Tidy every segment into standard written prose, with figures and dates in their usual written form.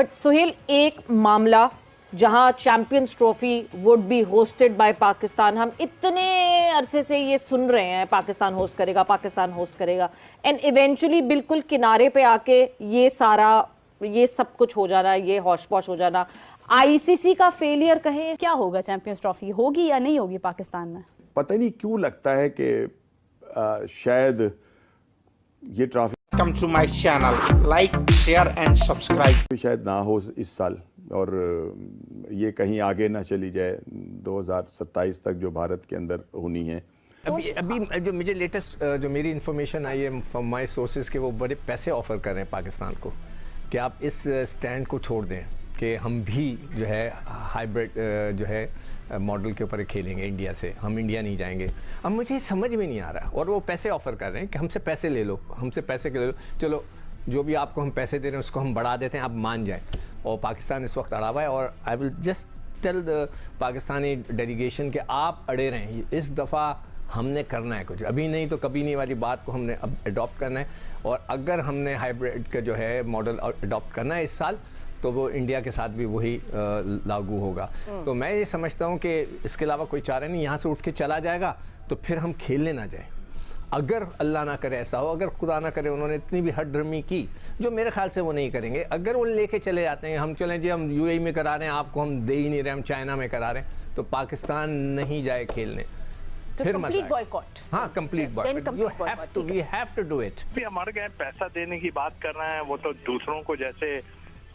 But Suhail, एक मामला जहां champions trophy would be hosted by Pakistan, हम इतने अरसे से ये सुन रहे हैं पाकिस्तान होस्ट करेगा, पाकिस्तान होस्ट करेगा, एंड इवेंचुअली बिल्कुल किनारे पे आके ये सब कुछ हो जाना, ये हौश पौश हो जाना, आईसीसी का फेलियर कहें। क्या होगा, चैंपियंस ट्रॉफी होगी या नहीं होगी पाकिस्तान में? पता नहीं क्यों लगता है कि शायद ये trophy Welcome to my channel. Like, share and subscribe. शायद ना हो इस साल, और ये कहीं आगे ना चली जाए 2027 तक जो भारत के अंदर होनी है। अभी जो मुझे लेटेस्ट जो मेरी इन्फॉर्मेशन आई है फ्रॉम माय सोर्सेज के वो बड़े पैसे ऑफर कर रहे हैं पाकिस्तान को कि आप इस स्टैंड को छोड़ दें कि हम भी जो है हाइब्रिड जो है मॉडल के ऊपर खेलेंगे इंडिया से, हम इंडिया नहीं जाएंगे। अब मुझे समझ में नहीं आ रहा, और वो पैसे ऑफर कर रहे हैं कि हमसे पैसे ले लो, हमसे पैसे ले लो, चलो जो भी आपको हम पैसे दे रहे हैं उसको हम बढ़ा देते हैं, आप मान जाएं। और पाकिस्तान इस वक्त अड़ा हुआ है, और I will just tell the Pakistani delegation कि आप अड़े रहें, इस दफ़ा हमने करना है कुछ, अभी नहीं तो कभी नहीं वाली बात को हमने अब अडॉप्ट करना है। और अगर हमने हाइब्रिड का जो है मॉडल अडॉप्ट करना है इस साल, तो वो इंडिया के साथ भी वही लागू होगा। तो मैं ये समझता हूँ कि इसके अलावा कोई चारा नहीं, यहाँ से उठ के चला जाएगा तो फिर हम खेलने ना जाएं। अगर अल्लाह ना करे ऐसा हो, अगर खुदा ना करे उन्होंने इतनी भी हड्रमी की, जो मेरे ख्याल से वो नहीं करेंगे, अगर वो लेके चले जाते हैं, हम चलें जी हम यूएई में करा रहे हैं, आपको हम दे ही नहीं रहे, हम चाइना में करा रहे हैं, तो पाकिस्तान नहीं जाए खेलने, फिर कंप्लीट बॉयकॉट। हाँ, complete boycott, we have to do it. हमारे यहाँ पैसा देने की बात कर रहे हैं, वो तो दूसरों को जैसे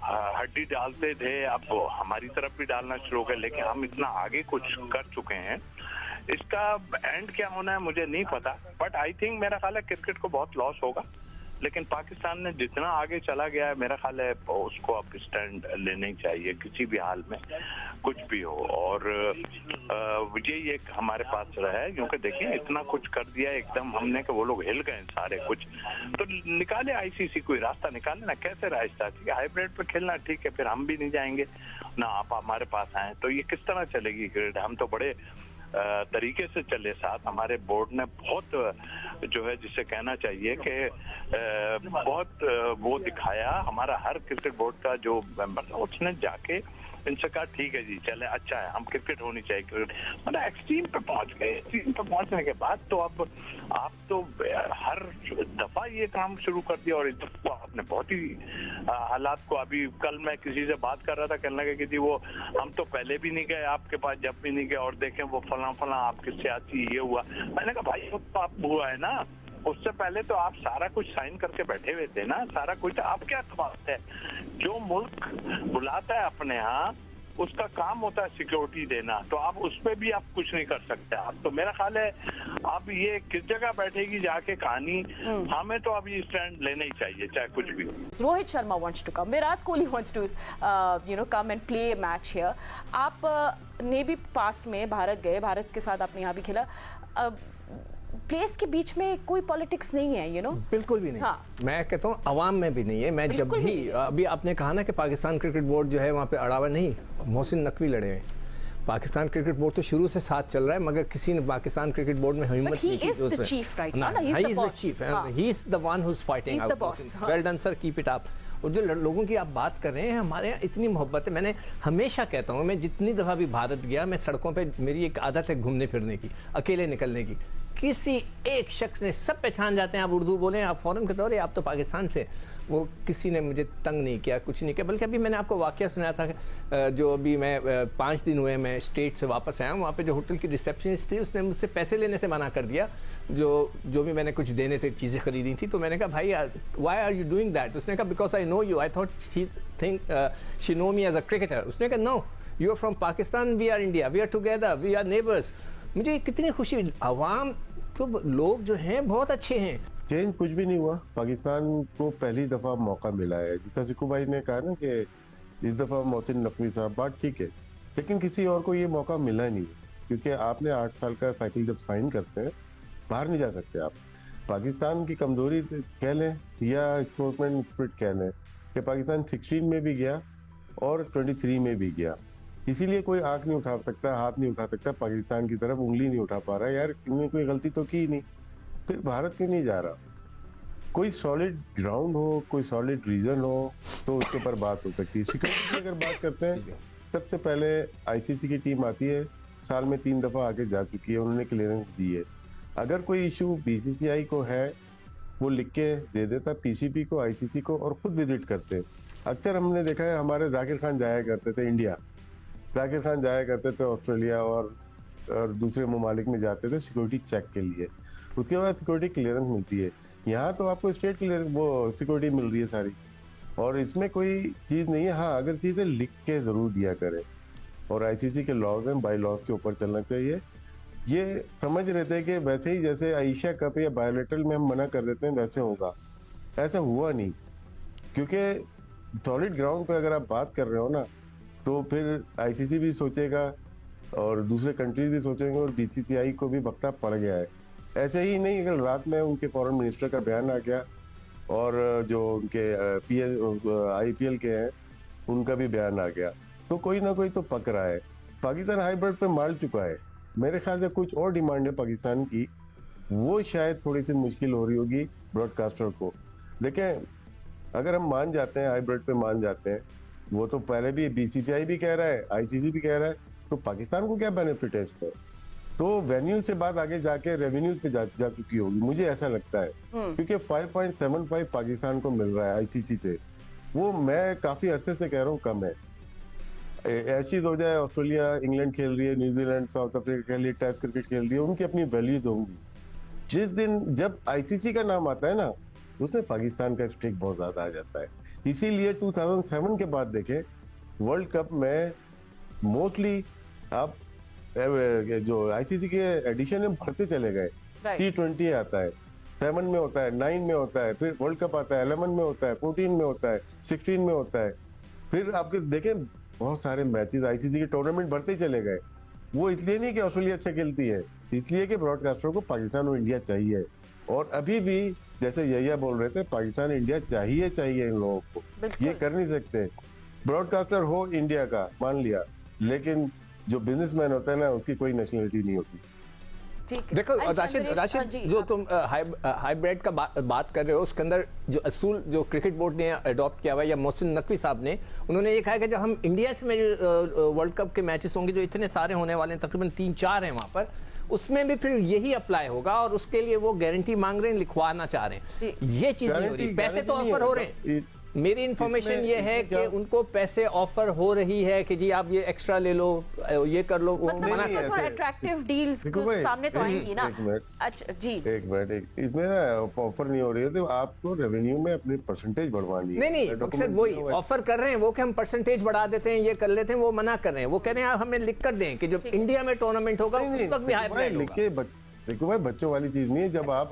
हड्डी डालते थे, अब हमारी तरफ भी डालना शुरू हो गए, लेकिन हम इतना आगे कुछ कर चुके हैं, इसका एंड क्या होना है मुझे नहीं पता। बट आई थिंक मेरा ख्याल है क्रिकेट को बहुत लॉस होगा, लेकिन पाकिस्तान ने जितना आगे चला गया है, मेरा ख्याल है उसको अब स्टैंड लेने चाहिए किसी भी हाल में, कुछ भी हो। और यही एक हमारे पास रहा है, क्योंकि देखिए इतना कुछ कर दिया एकदम हमने कि वो लोग हिल गए सारे कुछ, तो निकाले आईसीसी कोई रास्ता निकाले ना, कैसे रास्ता, ठीक है हाइब्रिड पे खेलना ठीक है, फिर हम भी नहीं जाएंगे ना आप हमारे पास आए, तो ये किस तरह चलेगी क्रिकेट। हम तो बड़े तरीके से चले साथ, हमारे बोर्ड ने बहुत जो है जिसे कहना चाहिए कि बहुत वो दिखाया, हमारा हर क्रिकेट बोर्ड का जो मेंबर था उसने जाके इनसे कहा ठीक है जी चले, अच्छा है, हम क्रिकेट होनी चाहिए, क्रिकेट मतलब एक्सट्रीम पे पहुंच गए। एक्सट्रीम पे पहुंचने के बाद तो अब आप तो हर दफा ये काम शुरू कर दिया, और इस दफा आपने बहुत ही हालात को, अभी कल मैं किसी से बात कर रहा था, कहने लगे कि जी वो हम तो पहले भी नहीं गए आपके पास, जब भी नहीं गए, और देखें वो फला आपके सियासी ये हुआ। मैंने कहा भाई वो तो आप हुआ है ना, उससे पहले तो आप सारा कुछ साइन करके बैठे हुए थे ना, सारा कुछ। आप क्या समझते हैं, जो मुल्क बुलाता है अपने यहाँ उसका काम होता है सिक्योरिटी देना, तो आप उस पर भी आप कुछ नहीं कर सकते। आप तो मेरा ख्याल है अब ये किस जगह बैठेगी जाके कहानी, हमें तो अभी स्टैंड लेना ही चाहिए चाहे कुछ भी। Rohit Sharma wants to come, Virat Kohli wants to come and play a match here। आप ने भी पास्ट में भारत गए, भारत के साथ आपने यहाँ भी खेला, प्लेस के बीच में कोई पॉलिटिक्स नहीं है, बिल्कुल भी नहीं। हाँ। मैं कहता हूँ अवाम में भी नहीं है। मैं जब भी अभी आपने कहा ना कि पाकिस्तान क्रिकेट बोर्ड जो है वहाँ पे अड़ावा नहीं, मोहसिन नकवी लड़े हैं। पाकिस्तान क्रिकेट बोर्ड तो शुरू से साथ चल रहा है, मगर किसी ने पाकिस्तान क्रिकेट बोर्ड में हिम्मत नहीं की। He is the chief right now, he is the chief, he is the one who is fighting out. Well done sir, keep it up. और जो लोगों की आप बात कर रहे हैं, हमारे यहाँ इतनी मोहब्बत है। मैंने हमेशा कहता हूँ, मैं जितनी दफ़ा भी भारत गया, मैं सड़कों पे, मेरी एक आदत है घूमने फिरने की, अकेले निकलने की, किसी एक शख्स ने, सब पहचान जाते हैं, आप उर्दू बोलें, आप फ़ौरन कहते हो आप तो पाकिस्तान से, वो किसी ने मुझे तंग नहीं किया, कुछ नहीं किया। बल्कि अभी मैंने आपको वाक़या सुनाया था, जो अभी मैं 5 दिन हुए मैं स्टेट से वापस आया हूँ, वहाँ पे जो होटल की रिसेप्शनिस्ट थी उसने मुझसे पैसे लेने से मना कर दिया, जो भी मैंने कुछ देने थे, चीज़ें खरीदी थी। तो मैंने कहा भाई why are you doing that? उसने कहा because I know you, I thought she know me as a cricketer. उसने कहा no, you are from Pakistan, we are India, we are together, we are neighbours. मुझे कितनी खुशी, आवाम तो लोग जो हैं बहुत अच्छे हैं। चेंज कुछ भी नहीं हुआ, पाकिस्तान को पहली दफ़ा मौका मिला है। जितना सिक्कू भाई ने कहा ना कि इस दफ़ा मोहसिन नकवी साहब, बात ठीक है, लेकिन किसी और को ये मौका मिला नहीं, क्योंकि आपने 8 साल का साइकिल जब साइन करते हैं बाहर नहीं जा सकते आप। पाकिस्तान की कमज़ोरी कह लें या स्पोर्ट्समैन स्पिरिट कह लें कि पाकिस्तान 16 में भी गया और 23 में भी गया, इसीलिए कोई आंख नहीं उठा सकता, हाथ नहीं उठा सकता पाकिस्तान की तरफ, उंगली नहीं उठा पा रहा, यार इन्होंने कोई गलती तो की नहीं, फिर भारत क्यों नहीं जा रहा? कोई सॉलिड ग्राउंड हो, कोई सॉलिड रीजन हो तो उसके ऊपर बात हो सकती है। सिक्योरिटी की अगर बात करते हैं, सबसे पहले आईसीसी की टीम आती है, साल में 3 दफा आगे जा चुकी है, उन्होंने क्लियरेंस दी है। अगर कोई इशू बीसीसीआई को है, वो लिख के दे देता पीसीबी को, आईसीसी को, और खुद विजिट करते। अक्सर हमने देखा है, हमारे जाकिर खान जाया करते थे इंडिया, जाकिर खान जाया करते थे ऑस्ट्रेलिया और दूसरे ममालिक में जाते थे सिक्योरिटी चेक के लिए। उसके बाद सिक्योरिटी क्लियरेंस मिलती है। यहाँ तो आपको स्टेट क्लियर वो सिक्योरिटी मिल रही है सारी, और इसमें कोई चीज़ नहीं है। हाँ, अगर चीज़ें लिख के ज़रूर दिया करें, और आईसीसी के लॉज एंड बाई लॉज के ऊपर चलना चाहिए। ये समझ रहे थे कि वैसे ही जैसे एशिया कप या बायोलेटरल में हम मना कर देते हैं वैसे होगा, ऐसा हुआ नहीं। क्योंकि सॉलिड ग्राउंड पर अगर आप बात कर रहे हो ना, तो फिर आईसीसी भी सोचेगा और दूसरे कंट्रीज भी सोचेंगे, और बीसीसीआई को भी वक्ता पड़ गया है। ऐसे ही नहीं, अगर रात में उनके फॉरेन मिनिस्टर का बयान आ गया, और जो उनके आईपीएल के हैं उनका भी बयान आ गया, तो कोई ना कोई तो पक रहा है। पाकिस्तान हाई बर्ड पे मार चुका है। मेरे ख्याल से कुछ और डिमांड है पाकिस्तान की, वो शायद थोड़ी सी मुश्किल हो रही होगी ब्रॉडकास्टर को। देखें, अगर हम मान जाते हैं, हाई बर्ड पे मान जाते हैं, वो तो पहले भी बीसीसीआई भी कह रहा है, आईसीसी भी कह रहा है, तो पाकिस्तान को क्या बेनिफिट है इस पर? तो वेन्यू से बात आगे जाके रेवेन्यूज पे जा चुकी होगी, मुझे ऐसा लगता है। क्योंकि 5.75 पाकिस्तान को मिल रहा है आईसीसी से, वो मैं काफी अरसे से कह रहा हूँ कम है। ऐसी हो जाए, ऑस्ट्रेलिया इंग्लैंड खेल रही है, न्यूजीलैंड साउथ अफ्रीका खेल रही है, टेस्ट क्रिकेट खेल रही है, उनकी अपनी वैल्यूज होंगी। जिस दिन जब आईसीसी का नाम आता है ना, उसमें पाकिस्तान का स्टेक बहुत ज्यादा आ जाता है। इसीलिए 2007 के बाद देखें, वर्ल्ड कप में मोस्टली आप जो आईसीसी के एडिशन में बढ़ते चले गए। T20 आता है, 7 में होता है, 9 में होता है, फिर वर्ल्ड कप आता है, 11 में होता है, 14 में होता है, 16 में होता है। फिर आपके देखें बहुत सारे मैचेस आईसीसी के टूर्नामेंट बढ़ते ही चले गए। वो इसलिए नहीं कि ऑस्ट्रेलिया अच्छा खेलती है, इसलिए कि ब्रॉडकास्टर को पाकिस्तान और इंडिया चाहिए। और अभी भी जैसे यहिया बोल रहे थे, पाकिस्तान इंडिया चाहिए इन लोगों को, ये कर नहीं सकते। ब्रॉडकास्टर हो इंडिया का मान लिया, लेकिन जो बिजनेसमैन होता है ना, उसकी कोई नेशनलिटी नहीं होती। देखो राशिद, जो तुम हाइब्रिड का बात कर रहे हो, उसके अंदर जो असूल जो क्रिकेट बोर्ड ने अडॉप्ट किया हुआ है, या मोहसिन नकवी साहब ने, उन्होंने ये कहा कि जब हम इंडिया में वर्ल्ड कप के मैचेस होंगे, जो इतने सारे होने वाले हैं, तकरीबन 3-4 हैं वहां पर, उसमें भी फिर यही अप्लाई होगा, और उसके लिए वो गारंटी मांग रहे हैं, लिखवाना चाह रहे हैं। ये चीज नहीं हो रही, पैसे तो ऑफर हो रहे हैं। मेरी इन्फॉर्मेशन ये है कि उनको पैसे ऑफर हो रही है कि जी आप ये एक्स्ट्रा ले लो, ये कर लो, मतलब थोड़ा अट्रैक्टिव डील्स सामने तो आएंगी ना। अच्छा जी, एक मिनट, इसमें ना ऑफर नहीं हो रही है, तो आपको रेवेन्यू में अपनी परसेंटेज बढ़वानी है। नहीं, मकसद वही ऑफर कर रहे हैं वो कि हम परसेंटेज बढ़ा देते हैं, ये कर लेते हैं, वो मना कर रहे हैं। वो कह रहे हैं हमें लिख कर दें कि जब इंडिया में टूर्नामेंट होगा उस वक्त भी हाइब्रिड होगा। देखो भाई, बच्चों वाली चीज नहीं है। जब आप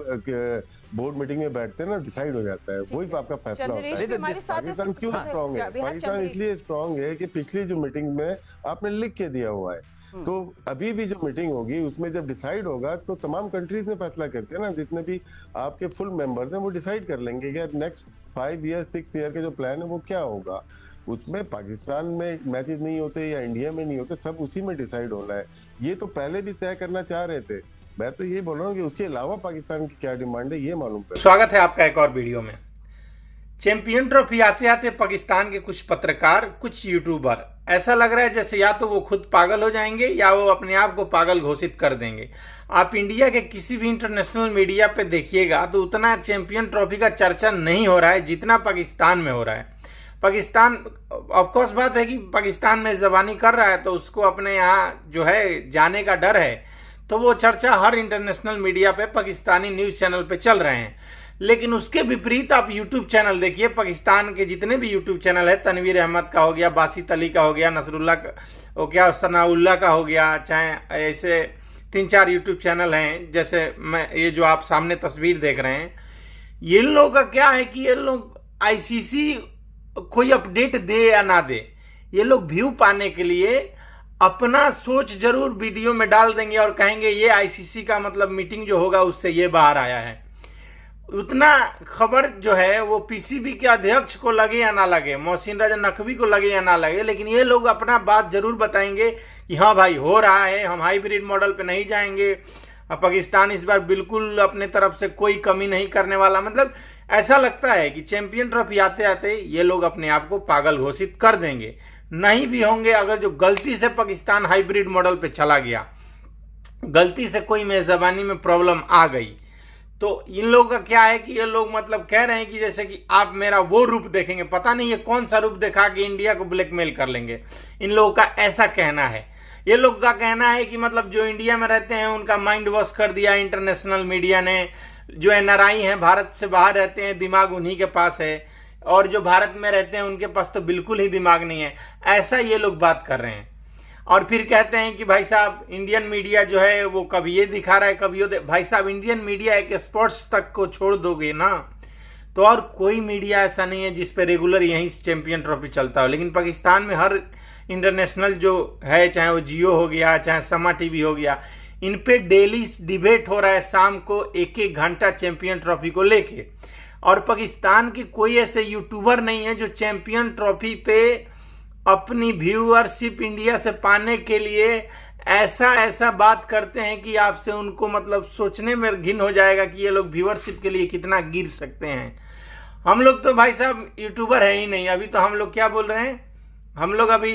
बोर्ड मीटिंग में बैठते हैं ना, डिसाइड हो जाता है, वही आपका फैसला होता है। पाकिस्तान क्यों स्ट्रॉन्ग है? पाकिस्तान इसलिए स्ट्रॉन्ग है कि पिछली जो मीटिंग में आपने लिख के दिया हुआ है, तो अभी भी जो मीटिंग होगी उसमें जब डिसाइड होगा, तो तमाम कंट्रीज ने फैसला करके ना, जितने भी आपके फुल मेंबर्स हैं, वो डिसाइड कर लेंगे कि नेक्स्ट 5 ईयर 6 ईयर के जो प्लान है वो क्या होगा। उसमें पाकिस्तान में मैचेस नहीं होते या इंडिया में नहीं होते, सब उसी में डिसाइड होना है। ये तो पहले भी तय करना चाह रहे थे। मैं तो ये बोल रहा हूँ कि उसके अलावा पाकिस्तान की क्या डिमांड है, ये मालूम करें। स्वागत है आपका एक और वीडियो में। चैंपियन ट्रॉफी आते आते पाकिस्तान के कुछ पत्रकार, कुछ यूट्यूबर, ऐसा लग रहा है जैसे या तो वो खुद पागल हो जाएंगे या वो अपने आप को पागल घोषित कर देंगे। आप इंडिया के किसी भी इंटरनेशनल मीडिया पे देखिएगा तो उतना चैंपियन ट्रॉफी का चर्चा नहीं हो रहा है जितना पाकिस्तान में हो रहा है। पाकिस्तान, ऑफकोर्स बात है कि पाकिस्तान में जबानी कर रहा है, तो उसको अपने यहाँ जो है जाने का डर है, तो वो चर्चा हर इंटरनेशनल मीडिया पे, पाकिस्तानी न्यूज चैनल पे चल रहे हैं। लेकिन उसके विपरीत आप यूट्यूब चैनल देखिए, पाकिस्तान के जितने भी यूट्यूब चैनल है, तनवीर अहमद का हो गया, बासित अली का हो गया, नसरुल्लाह का हो गया, सनाउल्लाह का हो गया, चाहे ऐसे 3-4 यूट्यूब चैनल हैं, जैसे मैं ये जो आप सामने तस्वीर देख रहे हैं, ये लोग का क्या है कि ये लोग आईसीसी कोई अपडेट दे या ना दे, ये लोग व्यू पाने के लिए अपना सोच जरूर वीडियो में डाल देंगे और कहेंगे ये आईसीसी का मतलब मीटिंग जो होगा उससे ये बाहर आया है। उतना खबर जो है वो पीसीबी के अध्यक्ष को लगे या ना लगे, मोहसिन रजा नकवी को लगे या ना लगे, लेकिन ये लोग अपना बात जरूर बताएंगे कि हाँ भाई हो रहा है, हम हाइब्रिड मॉडल पे नहीं जाएंगे, पाकिस्तान इस बार बिल्कुल अपने तरफ से कोई कमी नहीं करने वाला। मतलब ऐसा लगता है कि चैंपियन ट्रॉफी आते आते ये लोग अपने आप को पागल घोषित कर देंगे। नहीं भी होंगे अगर जो गलती से पाकिस्तान हाइब्रिड मॉडल पे चला गया, गलती से कोई मेजबानी में प्रॉब्लम आ गई, तो इन लोगों का क्या है कि ये लोग मतलब कह रहे हैं कि जैसे कि आप मेरा वो रूप देखेंगे, पता नहीं ये कौन सा रूप दिखा के इंडिया को ब्लैकमेल कर लेंगे। इन लोगों का ऐसा कहना है। ये लोग का कहना है कि मतलब जो इंडिया में रहते हैं उनका माइंड वॉश कर दिया इंटरनेशनल मीडिया ने, जो एनआरआई हैं भारत से बाहर रहते हैं दिमाग उन्हीं के पास है, और जो भारत में रहते हैं उनके पास तो बिल्कुल ही दिमाग नहीं है, ऐसा ये लोग बात कर रहे हैं। और फिर कहते हैं कि भाई साहब इंडियन मीडिया जो है वो कभी ये दिखा रहा है कभी वो। भाई साहब इंडियन मीडिया एक स्पोर्ट्स तक को छोड़ दोगे ना तो और कोई मीडिया ऐसा नहीं है जिस पे रेगुलर यहीं चैंपियन ट्रॉफी चलता हो, लेकिन पाकिस्तान में हर इंटरनेशनल जो है, चाहे वो जियो हो गया, चाहे समा टीवी हो गया, इन पे डेली डिबेट हो रहा है शाम को 1-1 घंटा चैंपियन ट्रॉफी को लेके। और पाकिस्तान की कोई ऐसे यूट्यूबर नहीं है जो चैंपियन ट्रॉफी पे अपनी व्यूअरशिप इंडिया से पाने के लिए ऐसा बात करते हैं कि आपसे उनको मतलब सोचने में घिन हो जाएगा कि ये लोग व्यूअरशिप के लिए कितना गिर सकते हैं। हम लोग तो भाई साहब यूट्यूबर है ही नहीं। अभी तो हम लोग क्या बोल रहे हैं, हम लोग अभी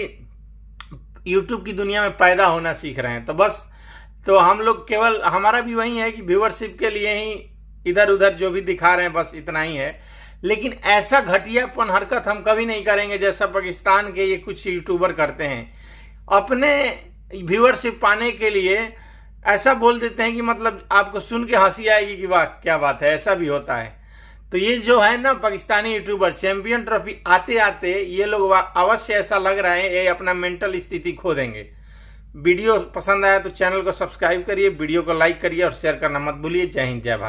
यूट्यूब की दुनिया में पैदा होना सीख रहे हैं। तो बस तो हम लोग केवल हमारा भी वही है कि व्यूअरशिप के लिए ही इधर उधर जो भी दिखा रहे हैं बस इतना ही है। लेकिन ऐसा घटियापन हरकत हम कभी नहीं करेंगे जैसा पाकिस्तान के ये कुछ यूट्यूबर करते हैं। अपने व्यूअरशिप पाने के लिए ऐसा बोल देते हैं कि मतलब आपको सुन के हंसी आएगी कि वाह क्या बात है, ऐसा भी होता है। तो ये जो है ना पाकिस्तानी यूट्यूबर चैंपियन ट्रॉफी आते आते ये लोग अवश्य ऐसा लग रहा है ये अपना मेंटल स्थिति खो देंगे। वीडियो पसंद आया तो चैनल को सब्सक्राइब करिए, वीडियो को लाइक करिए और शेयर करना मत भूलिए। जय हिंद, जय भारत।